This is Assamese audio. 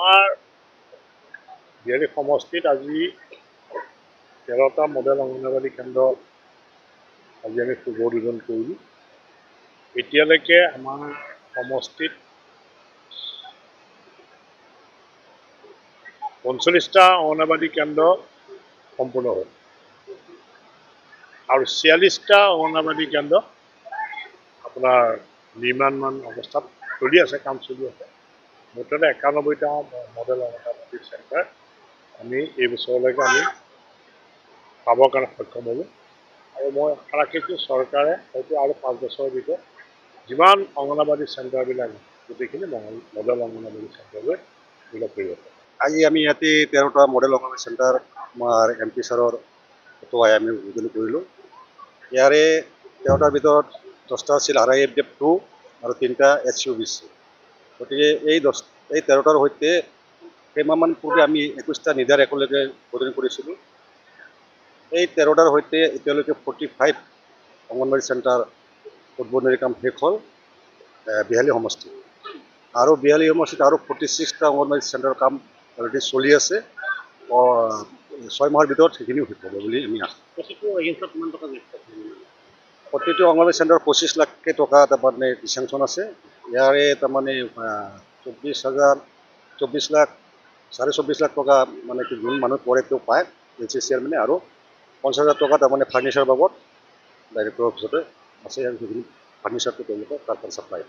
আমাৰ বিহালী সমষ্টিত আজি 13টা মডেল অংগনবাড়ী কেন্দ্ৰ আজি আমি শুভ উদ্বোধন কৰিলোঁ। এতিয়ালৈকে আমাৰ সমষ্টিত 45টা অংগনবাড়ী কেন্দ্ৰ সম্পূৰ্ণ হ'ল আৰু 46টা অংগনবাড়ী কেন্দ্ৰ আপোনাৰ নিৰ্মাণমান অৱস্থাত চলি আছে, কাম চলি আছে। মুঠতে 91টা মডেল অংগনবাড়ী চেণ্টাৰ আমি এই বছৰলৈকে আমি পাবৰ কাৰণে সক্ষম হ'লোঁ আৰু মই আশা ৰাখিছোঁ চৰকাৰে হয়তো আৰু 5 বছৰৰ ভিতৰত যিমান অংগনবাড়ী চেণ্টাৰবিলাক গোটেইখিনি মডেল অংগনবাড়ী চেণ্টাৰলৈ ডেভেলপ কৰিব পাৰে। আজি আমি ইয়াতে 13টা মডেল অংগনবাড়ী চেণ্টাৰ আমাৰ MP ছাৰৰ হতুৱাই আমি উদ্বোধন কৰিলোঁ। ইয়াৰে 13টাৰ ভিতৰত 10টা আছিল RIFDF2 আৰু 3টা HUBC। গতিকে এই 13টাৰ সৈতে কেইমাহমান পূৰ্বে আমি 21টা নিৰ্ধাৰ একেলগে উদ্বোধন কৰিছিলোঁ। এই 13টাৰ সৈতে এতিয়ালৈকে 45 অংগনবাড়ী চেণ্টাৰ উদ্বোধনী কাম শেষ হ'ল বিহালী সমষ্টিত, আৰু বিহালী সমষ্টিত আৰু 46টা অংগনবাড়ী চেণ্টাৰৰ কাম অলৰেডি চলি আছে। 6 মাহৰ ভিতৰত সেইখিনিও শেষ হ'ব বুলি আমি আশা। প্ৰতিটো অংগনবাড়ী চেণ্টাৰ 25 লাখকৈ টকা তাৰমানে চেংচন আছে। ইয়াৰে তাৰমানে 24 লাখ 24.5 লাখ টকা মানে কি যোন মানুহ পৰে তেওঁ পায় LC চেয়াৰমেনে, আৰু 50,000 টকা তাৰমানে ফাৰ্নিচাৰ বাবদ ডাইৰেক্টৰৰ অফিচতে আছে, আৰু সেইখিনি ফাৰ্নিচাৰটো তেওঁলোকে তাৰ পৰা ছাপ্লাই